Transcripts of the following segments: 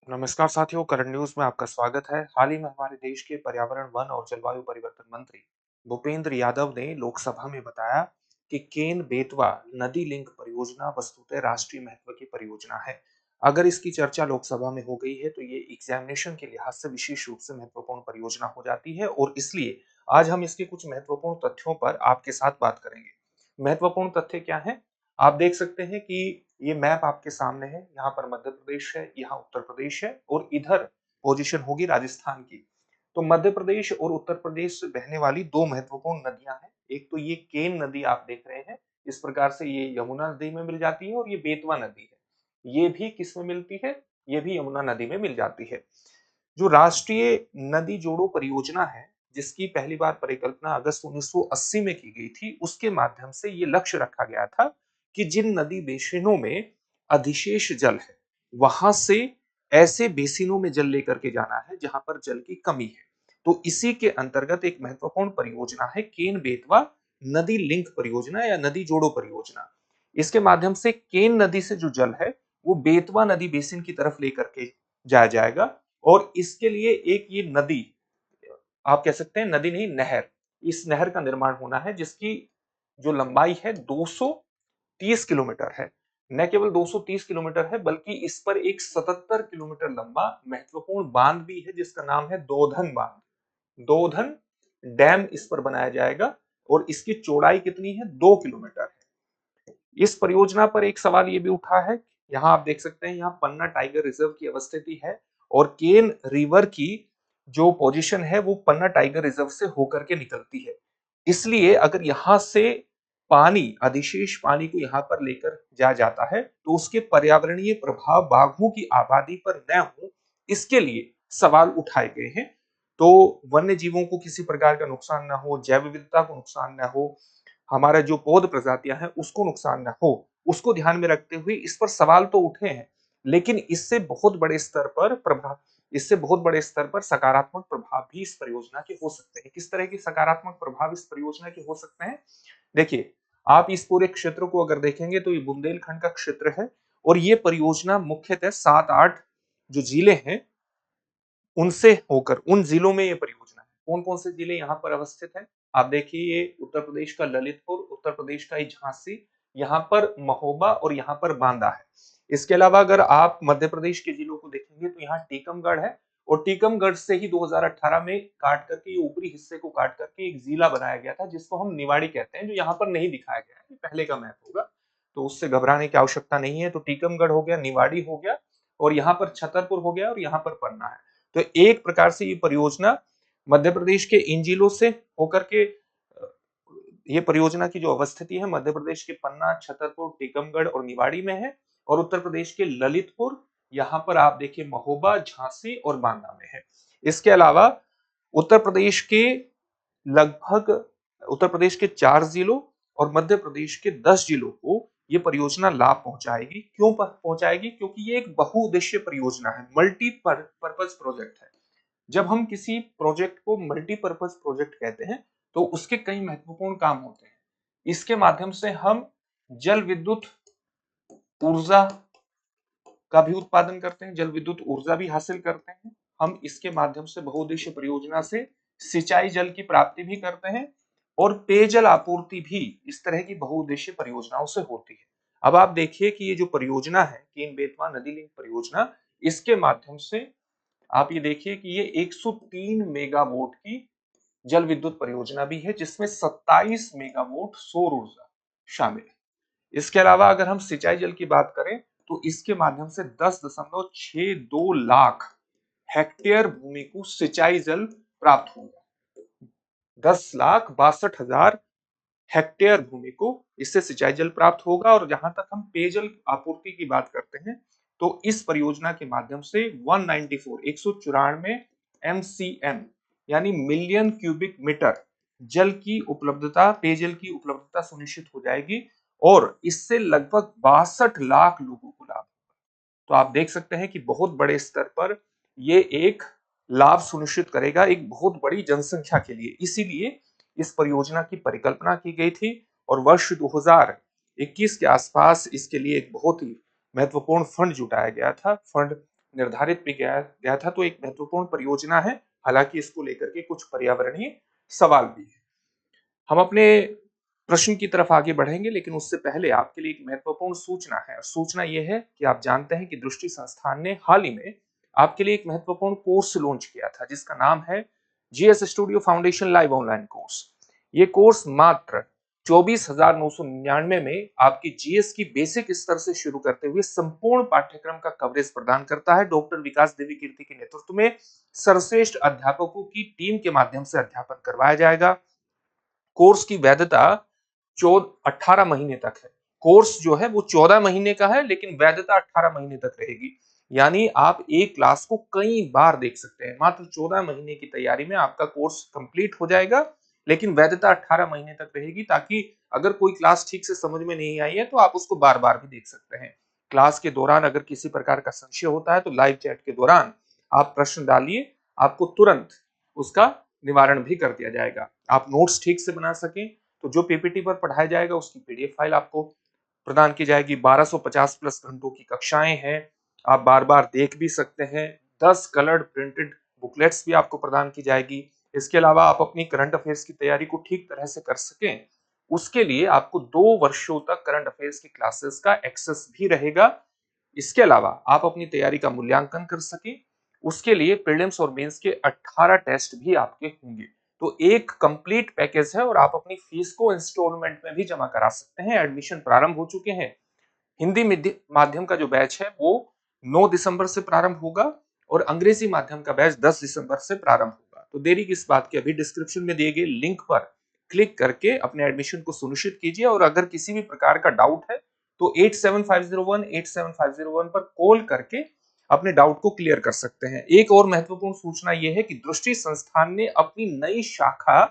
नमस्कार साथियों, current news में आपका स्वागत है। हाल ही में हमारे देश के पर्यावरण, वन और जलवायु परिवर्तन मंत्री भूपेंद्र यादव ने लोकसभा में बताया कि केन बेतवा नदी लिंक परियोजना वस्तुतः राष्ट्रीय महत्व की परियोजना है। अगर इसकी चर्चा लोकसभा में हो गई है तो ये एग्जामिनेशन के लिहाज से विशेष रूप से महत्वपूर्ण परियोजना हो जाती है और इसलिए आज हम इसके कुछ महत्वपूर्ण तथ्यों पर आपके साथ बात करेंगे। महत्वपूर्ण तथ्य क्या है? आप देख सकते हैं कि ये मैप आपके सामने है। यहाँ पर मध्य प्रदेश है, यहाँ उत्तर प्रदेश है और इधर पोजीशन होगी राजस्थान की। तो मध्य प्रदेश और उत्तर प्रदेश से बहने वाली दो महत्वपूर्ण नदियां हैं। एक तो ये केन नदी आप देख रहे हैं, इस प्रकार से ये यमुना नदी में मिल जाती है और ये बेतवा नदी है। ये भी किस में मिलती है? ये भी यमुना नदी में मिल जाती है। जो राष्ट्रीय नदी जोड़ो परियोजना है, जिसकी पहली बार परिकल्पना अगस्त 1980 में की गई थी, उसके माध्यम से ये लक्ष्य रखा गया था कि जिन नदी बेसिनों में अधिशेष जल है, वहां से ऐसे बेसिनों में जल लेकर के जाना है जहां पर जल की कमी है। तो इसी के अंतर्गत एक महत्वपूर्ण परियोजना है केन बेतवा नदी लिंक परियोजना या नदी जोड़ो परियोजना। इसके माध्यम से केन नदी से जो जल है वो बेतवा नदी बेसिन की तरफ लेकर के जाया जाएगा और इसके लिए एक ये नदी, आप कह सकते हैं नदी नहीं, नहर, इस नहर का निर्माण होना है जिसकी जो लंबाई है 230 किलोमीटर है। न केवल 230 किलोमीटर है बल्कि इस पर एक 77 किलोमीटर लंबा महत्वपूर्ण बांध भी है जिसका नाम है दोधन बांध। दोधन डैम इस पर बनाया जाएगा और इसकी चौड़ाई कितनी है? 2 किलोमीटर है। इस परियोजना पर एक सवाल ये भी उठा है, यहाँ आप देख सकते हैं यहाँ पन्ना टाइगर रिजर्व की अवस्थिति है और केन रिवर की जो पोजीशन है वो पन्ना टाइगर रिजर्व से होकर के निकलती है। इसलिए अगर यहाँ से पानी, अधिशेष पानी को यहाँ पर लेकर जाया जाता है तो उसके पर्यावरणीय प्रभाव बाघों की आबादी पर न हो, इसके लिए सवाल उठाए गए हैं। तो वन्य जीवों को किसी प्रकार का नुकसान ना हो, जैव विविधता को नुकसान ना हो, हमारा जो पौध प्रजातियां हैं उसको नुकसान ना हो, उसको ध्यान में रखते हुए इस पर सवाल तो उठे हैं। लेकिन इससे बहुत बड़े स्तर पर सकारात्मक प्रभाव भी इस परियोजना के हो सकते हैं। किस तरह के सकारात्मक प्रभाव इस परियोजना के हो सकते हैं? देखिए, आप इस पूरे क्षेत्र को अगर देखेंगे तो ये बुंदेलखंड का क्षेत्र है और ये परियोजना मुख्यतः 7-8 जो जिले हैं उनसे होकर, उन जिलों में ये परियोजना है। कौन-कौन से जिले यहाँ पर अवस्थित हैं? आप देखिए, ये उत्तर प्रदेश का ललितपुर, उत्तर प्रदेश का ये झांसी, यहाँ पर महोबा और यहाँ पर बांदा है। इसके अलावा अगर आप मध्य प्रदेश के जिलों को देखेंगे तो यहाँ टीकमगढ़ है और टीकमगढ़ से ही 2018 में काट करके ये ऊपरी हिस्से को काट करके एक जिला बनाया गया था जिसको हम निवाड़ी कहते हैं, जो यहाँ पर नहीं दिखाया गया है। ये पहले का मैप होगा, तो उससे घबराने की आवश्यकता नहीं है। तो टीकमगढ़ हो गया, निवाड़ी हो गया और यहाँ पर छतरपुर हो गया और यहाँ पर पन्ना है। तो एक प्रकार से ये परियोजना मध्य प्रदेश के इन जिलों से होकर के ये परियोजना की जो अवस्थिति है मध्य प्रदेश के पन्ना, छतरपुर, टीकमगढ़ और निवाड़ी में है और उत्तर प्रदेश के ललितपुर, यहाँ पर आप देखिए महोबा, झांसी और बांदा में है। इसके अलावा उत्तर प्रदेश के लगभग उत्तर प्रदेश के 4 जिलों और मध्य प्रदेश के 10 जिलों को ये परियोजना लाभ पहुंचाएगी। क्यों पहुंचाएगी? क्योंकि ये एक बहुउद्देश्य परियोजना है, मल्टीपर्पज प्रोजेक्ट है। जब हम किसी प्रोजेक्ट को मल्टीपर्पज प्रोजेक्ट कहते हैं तो उसके कई महत्वपूर्ण काम होते हैं। इसके माध्यम से हम जल विद्युत ऊर्जा का भी उत्पादन करते हैं, जल विद्युत ऊर्जा भी हासिल करते हैं। हम इसके माध्यम से बहुउद्देश्य परियोजना से सिंचाई जल की प्राप्ति भी करते हैं और पेयजल आपूर्ति भी इस तरह की बहुउद्देश्य परियोजनाओं से होती है। अब आप देखिए कि ये जो परियोजना है केन बेतवा नदी लिंक परियोजना, इसके माध्यम से आप ये देखिए कि ये 103 मेगावाट की जल विद्युत परियोजना भी है जिसमें 27 मेगावाट सौर ऊर्जा शामिल है। इसके अलावा अगर हम सिंचाई जल की बात करें तो इसके माध्यम से 10.62 लाख हेक्टेयर भूमि को सिंचाई जल प्राप्त होगा। 10,62,000 हेक्टेयर भूमि को इससे सिंचाई जल प्राप्त होगा। और जहां तक हम पेयजल आपूर्ति की बात करते हैं तो इस परियोजना के माध्यम से 194 एमसीएम यानी मिलियन क्यूबिक मीटर जल की उपलब्धता, पेयजल की उपलब्धता सुनिश्चित हो जाएगी और इससे लगभग 62 लाख लोगों को लाभ। तो आप देख सकते हैं कि बहुत बड़े स्तर पर ये एक लाभ सुनिश्चित करेगा एक बहुत बड़ी जनसंख्या के लिए। इसीलिए इस परियोजना की परिकल्पना की गई थी और वर्ष 2021 के आसपास इसके लिए एक बहुत ही महत्वपूर्ण फंड जुटाया गया था। फंड निर्धारित भी गया गया था, तो एक महत्वपूर्ण परियोजना है। हालांकि इसको लेकर के कुछ पर्यावरणीय सवाल भी है। हम अपने प्रश्न की तरफ आगे बढ़ेंगे, लेकिन उससे पहले आपके लिए एक महत्वपूर्ण सूचना है। सूचना यह है कि आप जानते हैं कि दृष्टि संस्थान ने हाल ही में आपके लिए एक महत्वपूर्ण कोर्स लॉन्च किया था, जिसका नाम है GS studio foundation live online course. ये कोर्स मात्र 24,999 में आपकी जीएस की बेसिक स्तर से शुरू करते हुए संपूर्ण पाठ्यक्रम का कवरेज प्रदान करता है। डॉक्टर विकास देवी कीर्ति के नेतृत्व में सर्वश्रेष्ठ अध्यापकों की टीम के माध्यम से अध्यापन करवाया जाएगा। कोर्स की वैधता 18 महीने तक है। कोर्स जो है वो 14 महीने का है, लेकिन वैधता 18 महीने तक रहेगी। यानी आप एक क्लास को कई बार देख सकते हैं। मात्र 14 महीने की तैयारी में आपका कोर्स कंप्लीट हो जाएगा, लेकिन वैधता 18 महीने तक रहेगी, ताकि अगर कोई क्लास ठीक से समझ में नहीं आई है तो आप उसको बार बार भी देख सकते हैं। क्लास के दौरान अगर किसी प्रकार का संशय होता है तो लाइव चैट के दौरान आप प्रश्न डालिए, आपको तुरंत उसका निवारण भी कर दिया जाएगा। आप नोट्स ठीक से बना सकें तो जो पीपीटी पर पढ़ाया जाएगा उसकी पीडीएफ फाइल आपको प्रदान की जाएगी। 1250 प्लस घंटों की कक्षाएं हैं, आप बार बार देख भी सकते हैं। 10 कलर्ड प्रिंटेड बुकलेट्स भी आपको प्रदान की जाएगी। इसके अलावा आप अपनी करंट अफेयर्स की तैयारी को ठीक तरह से कर सकें, उसके लिए आपको 2 वर्षों तक करंट अफेयर्स की क्लासेस का एक्सेस भी रहेगा। इसके अलावा आप अपनी तैयारी का मूल्यांकन कर सकें, उसके लिए प्रीलिम्स और मेंस के 18 टेस्ट भी आपके होंगे। तो एक कंप्लीट पैकेज है और आप अपनी फीस को इंस्टॉलमेंट में भी जमा करा सकते हैं। एडमिशन प्रारंभ हो चुके हैं। हिंदी माध्यम का जो बैच है वो 9 दिसंबर से प्रारंभ होगा और अंग्रेजी माध्यम का बैच 10 दिसंबर से प्रारंभ होगा। तो देरी किस बात की, अभी डिस्क्रिप्शन में दिए गए लिंक पर क्लिक करके अपने एडमिशन को सुनिश्चित कीजिए। और अगर किसी भी प्रकार का डाउट है तो 8750187501 पर कॉल करके अपने डाउट को क्लियर कर सकते हैं। एक और महत्वपूर्ण सूचना यह है कि दृष्टि संस्थान ने अपनी नई शाखा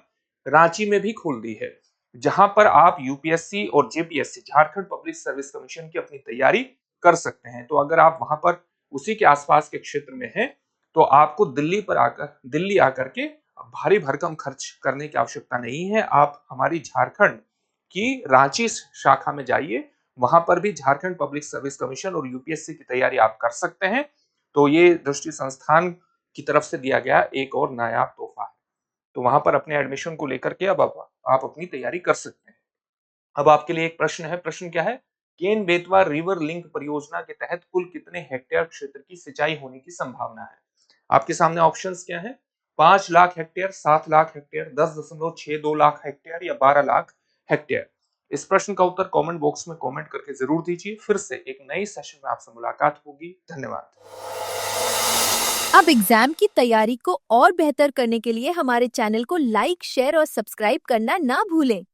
रांची में भी खोल दी है, जहां पर आप यूपीएससी और JPSC Jharkhand public service commission की अपनी तैयारी कर सकते हैं। तो अगर आप वहां पर उसी के आसपास के क्षेत्र में हैं तो आपको दिल्ली आकर के भारी भरकम खर्च करने की आवश्यकता नहीं है। आप हमारी झारखंड की रांची शाखा में जाइए, वहां पर भी झारखंड पब्लिक सर्विस कमीशन और यूपीएससी की तैयारी आप कर सकते हैं। तो ये दृष्टि संस्थान की तरफ से दिया गया एक और नायाब तोहफा है। तो वहां पर अपने एडमिशन को लेकर के अब आप अपनी तैयारी कर सकते हैं। अब आपके लिए एक प्रश्न है। प्रश्न क्या है? केन बेतवा रिवर लिंक परियोजना के तहत कुल कितने हेक्टेयर क्षेत्र की सिंचाई होने की संभावना है? आपके सामने ऑप्शंस क्या है? 5 lakh hectare, 7 lakh hectare, 10.62 lakh hectare या 12 लाख हेक्टेयर। इस प्रश्न का उत्तर कमेंट बॉक्स में कमेंट करके जरूर दीजिए। फिर से एक नई सेशन में आपसे मुलाकात होगी। धन्यवाद। अब एग्जाम की तैयारी को और बेहतर करने के लिए हमारे चैनल को लाइक, शेयर और सब्सक्राइब करना ना भूलें।